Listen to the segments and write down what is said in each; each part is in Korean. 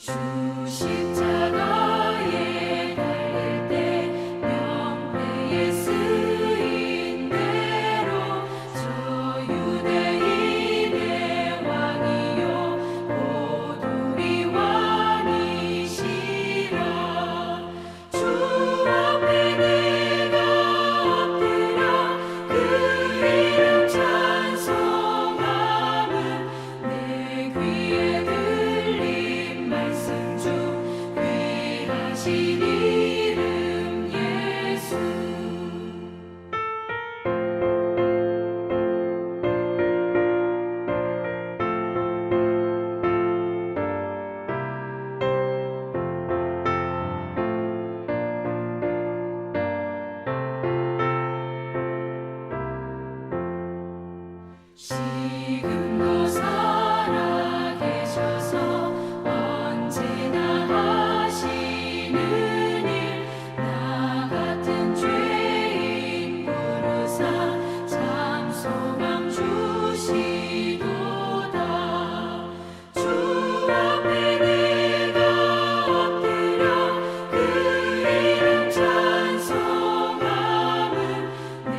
주 십자가에 달릴 때 명패에 쓰인 대로 저 유대인의 왕이요 곧 우리 왕이시라. 주 앞에 내가 엎드려 그 이름 찬송함은 내 귀에 들린 말씀 중 귀하신 이름 예수. 지금도 살아계셔서 언제나 하시는 일, 나 같은 죄인 부르사 참 소망 주시도다. 주 앞에 내가 엎드려 그 이름 찬송함은 내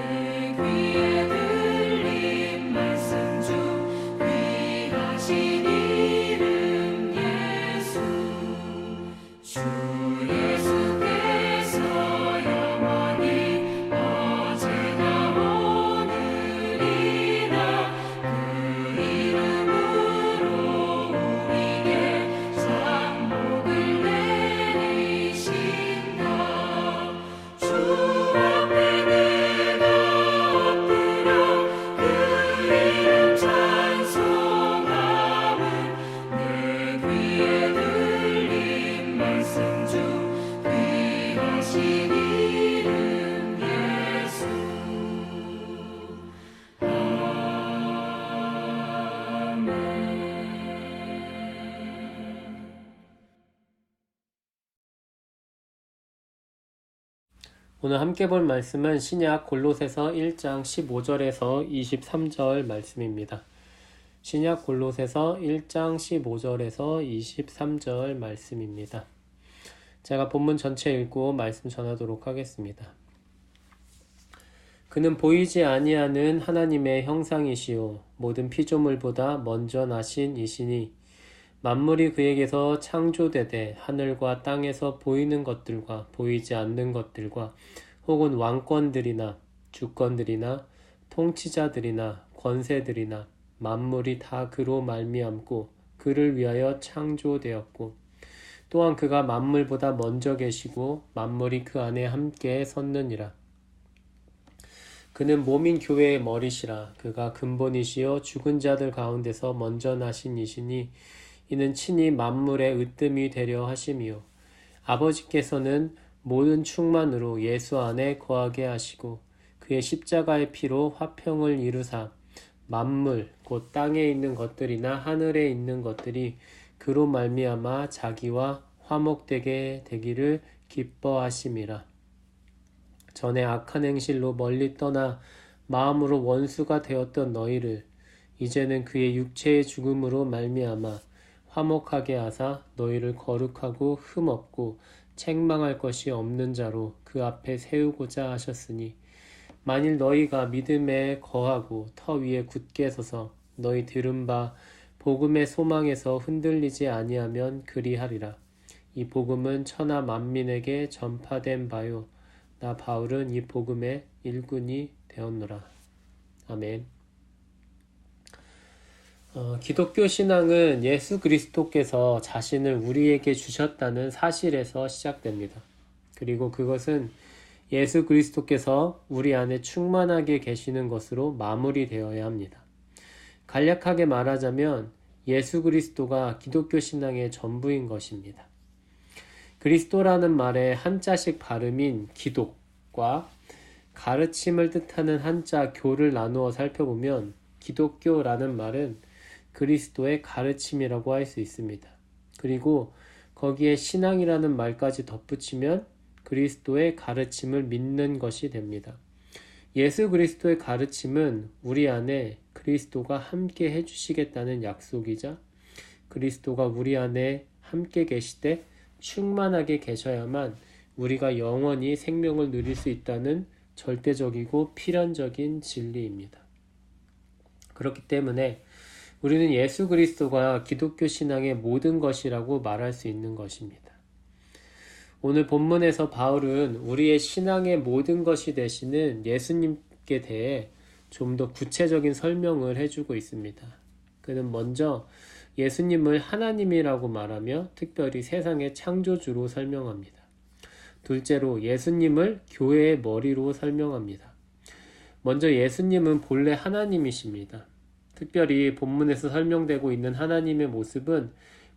귀에 들린 말씀 중 귀하신 이름 예수. 주 예수께서 영원히 어제나 오늘이나 그 이름으로 우리에게 상복을 내리신다. 주 앞에 내가 엎드려 그 이름 찬송함은 내 귀에 들린 말씀 중 귀하신 이름 예수. 오늘 함께 볼 말씀은 신약 골로새서 1장 15절에서 23절 말씀입니다. 신약 골로새서 1장 15절에서 23절 말씀입니다. 제가 본문 전체 읽고 말씀 전하도록 하겠습니다. 그는 보이지 아니하는 하나님의 형상이시요 모든 피조물보다 먼저 나신 이시니 만물이 그에게서 창조되되 하늘과 땅에서 보이는 것들과 보이지 않는 것들과 혹은 왕권들이나 주권들이나 통치자들이나 권세들이나 만물이 다 그로 말미암고 그를 위하여 창조되었고 또한 그가 만물보다 먼저 계시고 만물이 그 안에 함께 섰느니라. 그는 몸인 교회의 머리시라. 그가 근본이시요 죽은 자들 가운데서 먼저 나신 이시니 이는 친히 만물의 으뜸이 되려 하심이요 아버지께서는 모든 충만으로 예수 안에 거하게 하시고 그의 십자가의 피로 화평을 이루사 만물 곧 땅에 있는 것들이나 하늘에 있는 것들이 그로 말미암아 자기와 화목되게 되기를 기뻐하심이라. 전에 악한 행실로 멀리 떠나 마음으로 원수가 되었던 너희를 이제는 그의 육체의 죽음으로 말미암아 화목하게 하사 너희를 거룩하고 흠없고 책망할 것이 없는 자로 그 앞에 세우고자 하셨으니 만일 너희가 믿음에 거하고 터 위에 굳게 서서 너희 들은 바 복음의 소망에서 흔들리지 아니하면 그리하리라. 이 복음은 천하 만민에게 전파된 바요 나 바울은 이 복음의 일꾼이 되었노라. 아멘. 기독교 신앙은 예수 그리스도께서 자신을 우리에게 주셨다는 사실에서 시작됩니다. 그리고 그것은 예수 그리스도께서 우리 안에 충만하게 계시는 것으로 마무리되어야 합니다. 간략하게 말하자면 예수 그리스도가 기독교 신앙의 전부인 것입니다. 그리스도라는 말의 한자식 발음인 기독과 가르침을 뜻하는 한자 교를 나누어 살펴보면 기독교라는 말은 그리스도의 가르침이라고 할 수 있습니다. 그리고 거기에 신앙이라는 말까지 덧붙이면 그리스도의 가르침을 믿는 것이 됩니다. 예수 그리스도의 가르침은 우리 안에 그리스도가 함께 해주시겠다는 약속이자 그리스도가 우리 안에 함께 계시되 충만하게 계셔야만 우리가 영원히 생명을 누릴 수 있다는 절대적이고 필연적인 진리입니다. 그렇기 때문에 우리는 예수 그리스도가 기독교 신앙의 모든 것이라고 말할 수 있는 것입니다. 오늘 본문에서 바울은 우리의 신앙의 모든 것이 되시는 예수님께 대해 좀 더 구체적인 설명을 해주고 있습니다. 그는 먼저 예수님을 하나님이라고 말하며 특별히 세상의 창조주로 설명합니다. 둘째로 예수님을 교회의 머리로 설명합니다. 먼저 예수님은 본래 하나님이십니다. 특별히 본문에서 설명되고 있는 하나님의 모습은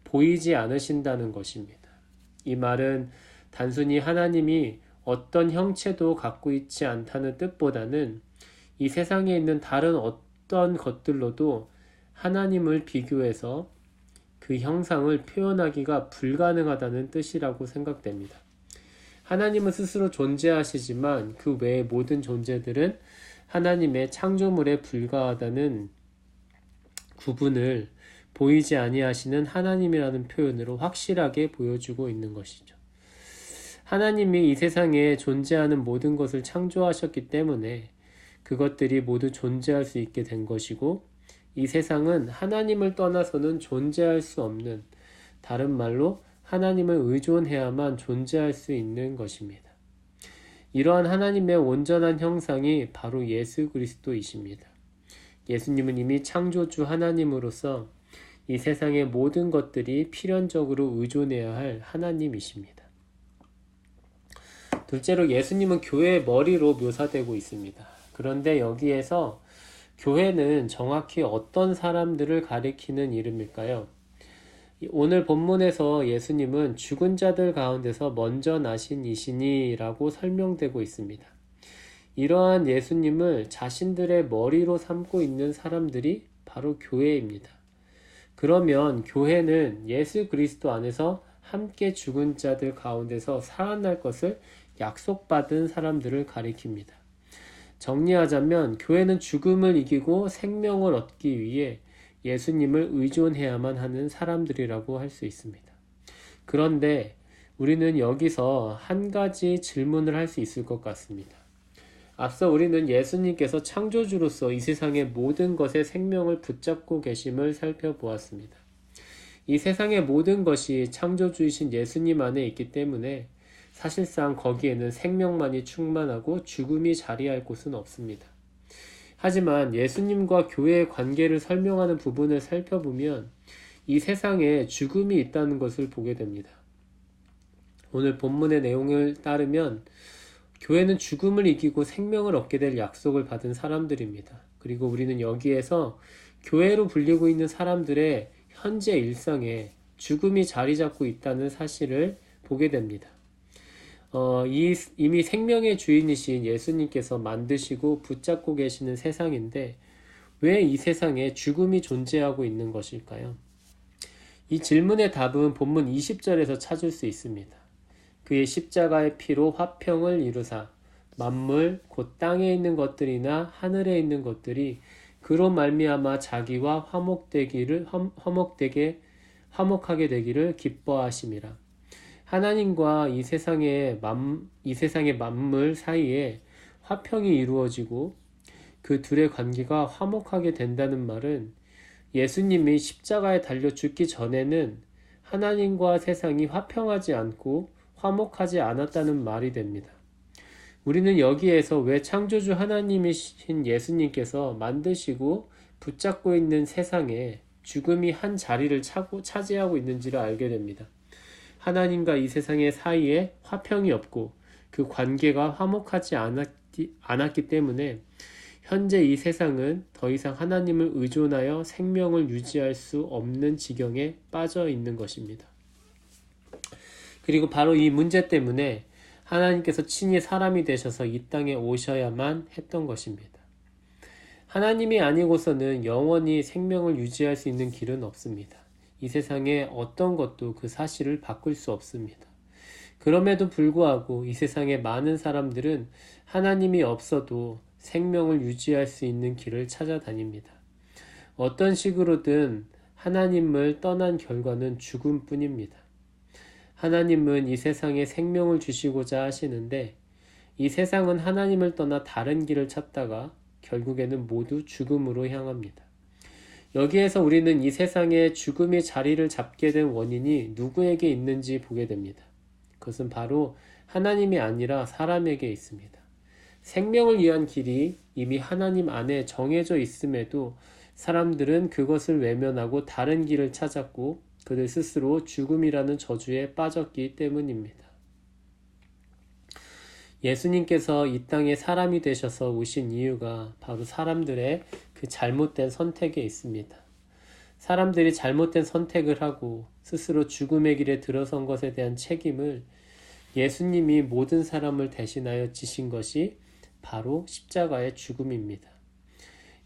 보이지 않으신다는 것입니다. 이 말은 단순히 하나님이 어떤 형체도 갖고 있지 않다는 뜻보다는 이 세상에 있는 다른 어떤 것들로도 하나님을 비교해서 그 형상을 표현하기가 불가능하다는 뜻이라고 생각됩니다. 하나님은 스스로 존재하시지만 그 외의 모든 존재들은 하나님의 창조물에 불과하다는 구분을 보이지 아니하시는 하나님이라는 표현으로 확실하게 보여주고 있는 것이죠. 하나님이 이 세상에 존재하는 모든 것을 창조하셨기 때문에 그것들이 모두 존재할 수 있게 된 것이고, 이 세상은 하나님을 떠나서는 존재할 수 없는, 다른 말로 하나님을 의존해야만 존재할 수 있는 것입니다. 이러한 하나님의 온전한 형상이 바로 예수 그리스도이십니다. 예수님은 이미 창조주 하나님으로서 이 세상의 모든 것들이 필연적으로 의존해야 할 하나님이십니다. 둘째로 예수님은 교회의 머리로 묘사되고 있습니다. 그런데 여기에서 교회는 정확히 어떤 사람들을 가리키는 이름일까요? 오늘 본문에서 예수님은 죽은 자들 가운데서 먼저 나신 이시니라고 설명되고 있습니다. 이러한 예수님을 자신들의 머리로 삼고 있는 사람들이 바로 교회입니다. 그러면 교회는 예수 그리스도 안에서 함께 죽은 자들 가운데서 살아날 것을 약속받은 사람들을 가리킵니다. 정리하자면 교회는 죽음을 이기고 생명을 얻기 위해 예수님을 의존해야만 하는 사람들이라고 할 수 있습니다. 그런데 우리는 여기서 한 가지 질문을 할 수 있을 것 같습니다. 앞서 우리는 예수님께서 창조주로서 이 세상의 모든 것의 생명을 붙잡고 계심을 살펴보았습니다. 이 세상의 모든 것이 창조주이신 예수님 안에 있기 때문에 사실상 거기에는 생명만이 충만하고 죽음이 자리할 곳은 없습니다. 하지만 예수님과 교회의 관계를 설명하는 부분을 살펴보면 이 세상에 죽음이 있다는 것을 보게 됩니다. 오늘 본문의 내용을 따르면 교회는 죽음을 이기고 생명을 얻게 될 약속을 받은 사람들입니다. 그리고 우리는 여기에서 교회로 불리고 있는 사람들의 현재 일상에 죽음이 자리 잡고 있다는 사실을 보게 됩니다. 이미 생명의 주인이신 예수님께서 만드시고 붙잡고 계시는 세상인데 왜 이 세상에 죽음이 존재하고 있는 것일까요? 이 질문의 답은 본문 20절에서 찾을 수 있습니다. 그의 십자가의 피로 화평을 이루사 만물 곧 땅에 있는 것들이나 하늘에 있는 것들이 그로 말미암아 자기와 화목하게 되기를 기뻐하심이라. 하나님과 이 세상의 만물 사이에 화평이 이루어지고 그 둘의 관계가 화목하게 된다는 말은 예수님이 십자가에 달려 죽기 전에는 하나님과 세상이 화평하지 않고 화목하지 않았다는 말이 됩니다. 우리는 여기에서 왜 창조주 하나님이신 예수님께서 만드시고 붙잡고 있는 세상에 죽음이 한 자리를 차지하고 있는지를 알게 됩니다. 하나님과 이 세상의 사이에 화평이 없고 그 관계가 화목하지 않았기 때문에 현재 이 세상은 더 이상 하나님을 의존하여 생명을 유지할 수 없는 지경에 빠져 있는 것입니다. 그리고 바로 이 문제 때문에 하나님께서 친히 사람이 되셔서 이 땅에 오셔야만 했던 것입니다. 하나님이 아니고서는 영원히 생명을 유지할 수 있는 길은 없습니다. 이 세상에 어떤 것도 그 사실을 바꿀 수 없습니다. 그럼에도 불구하고 이 세상의 많은 사람들은 하나님이 없어도 생명을 유지할 수 있는 길을 찾아다닙니다. 어떤 식으로든 하나님을 떠난 결과는 죽음뿐입니다. 하나님은 이 세상에 생명을 주시고자 하시는데 이 세상은 하나님을 떠나 다른 길을 찾다가 결국에는 모두 죽음으로 향합니다. 여기에서 우리는 이 세상에 죽음이 자리를 잡게 된 원인이 누구에게 있는지 보게 됩니다. 그것은 바로 하나님이 아니라 사람에게 있습니다. 생명을 위한 길이 이미 하나님 안에 정해져 있음에도 사람들은 그것을 외면하고 다른 길을 찾았고 그들 스스로 죽음이라는 저주에 빠졌기 때문입니다. 예수님께서 이 땅에 사람이 되셔서 오신 이유가 바로 사람들의 그 잘못된 선택에 있습니다. 사람들이 잘못된 선택을 하고 스스로 죽음의 길에 들어선 것에 대한 책임을 예수님이 모든 사람을 대신하여 지신 것이 바로 십자가의 죽음입니다.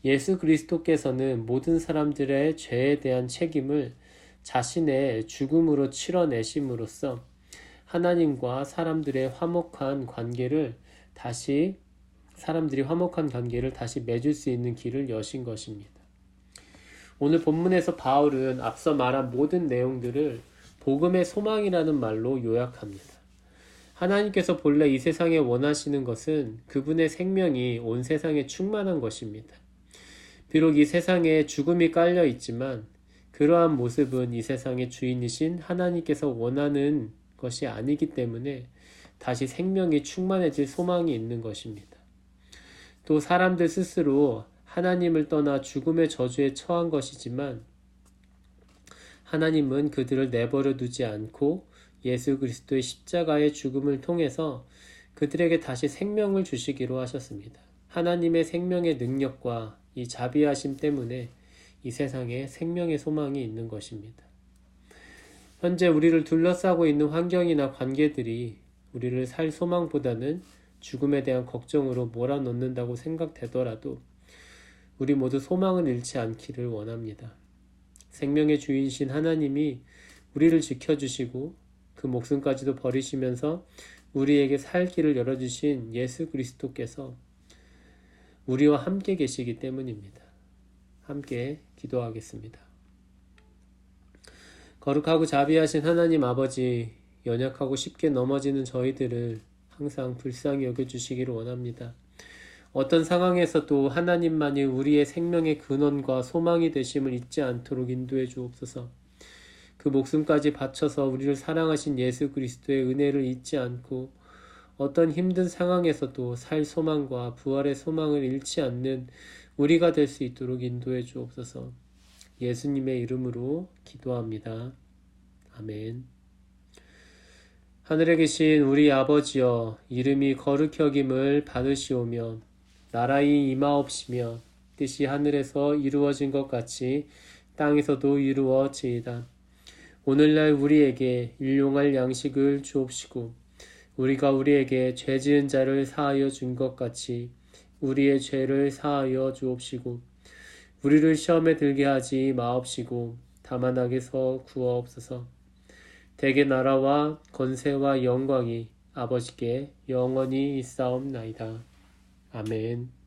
예수 그리스도께서는 모든 사람들의 죄에 대한 책임을 자신의 죽음으로 치러내심으로써 하나님과 사람들이 화목한 관계를 다시 맺을 수 있는 길을 여신 것입니다. 오늘 본문에서 바울은 앞서 말한 모든 내용들을 복음의 소망이라는 말로 요약합니다. 하나님께서 본래 이 세상에 원하시는 것은 그분의 생명이 온 세상에 충만한 것입니다. 비록 이 세상에 죽음이 깔려 있지만 그러한 모습은 이 세상의 주인이신 하나님께서 원하는 것이 아니기 때문에 다시 생명이 충만해질 소망이 있는 것입니다. 또 사람들 스스로 하나님을 떠나 죽음의 저주에 처한 것이지만 하나님은 그들을 내버려 두지 않고 예수 그리스도의 십자가의 죽음을 통해서 그들에게 다시 생명을 주시기로 하셨습니다. 하나님의 생명의 능력과 이 자비하심 때문에 이 세상에 생명의 소망이 있는 것입니다. 현재 우리를 둘러싸고 있는 환경이나 관계들이 우리를 살 소망보다는 죽음에 대한 걱정으로 몰아넣는다고 생각되더라도 우리 모두 소망을 잃지 않기를 원합니다. 생명의 주인이신 하나님이 우리를 지켜주시고 그 목숨까지도 버리시면서 우리에게 살 길을 열어주신 예수 그리스도께서 우리와 함께 계시기 때문입니다. 함께 기도하겠습니다. 거룩하고 자비하신 하나님 아버지, 연약하고 쉽게 넘어지는 저희들을 항상 불쌍히 여겨주시기를 원합니다. 어떤 상황에서도 하나님만이 우리의 생명의 근원과 소망이 되심을 잊지 않도록 인도해 주옵소서. 그 목숨까지 바쳐서 우리를 사랑하신 예수 그리스도의 은혜를 잊지 않고 어떤 힘든 상황에서도 살 소망과 부활의 소망을 잃지 않는 우리가 될 수 있도록 인도해 주옵소서. 예수님의 이름으로 기도합니다. 아멘. 하늘에 계신 우리 아버지여, 이름이 거룩히 여김을 받으시오며 나라의 임하옵시며 뜻이 하늘에서 이루어진 것 같이 땅에서도 이루어지이다. 오늘날 우리에게 일용할 양식을 주옵시고 우리가 우리에게 죄 지은 자를 사하여 준 것 같이 우리의 죄를 사하여 주옵시고 우리를 시험에 들게 하지 마옵시고 다만 악에서 구하옵소서. 대개 나라와 권세와 영광이 아버지께 영원히 있사옵나이다. 아멘.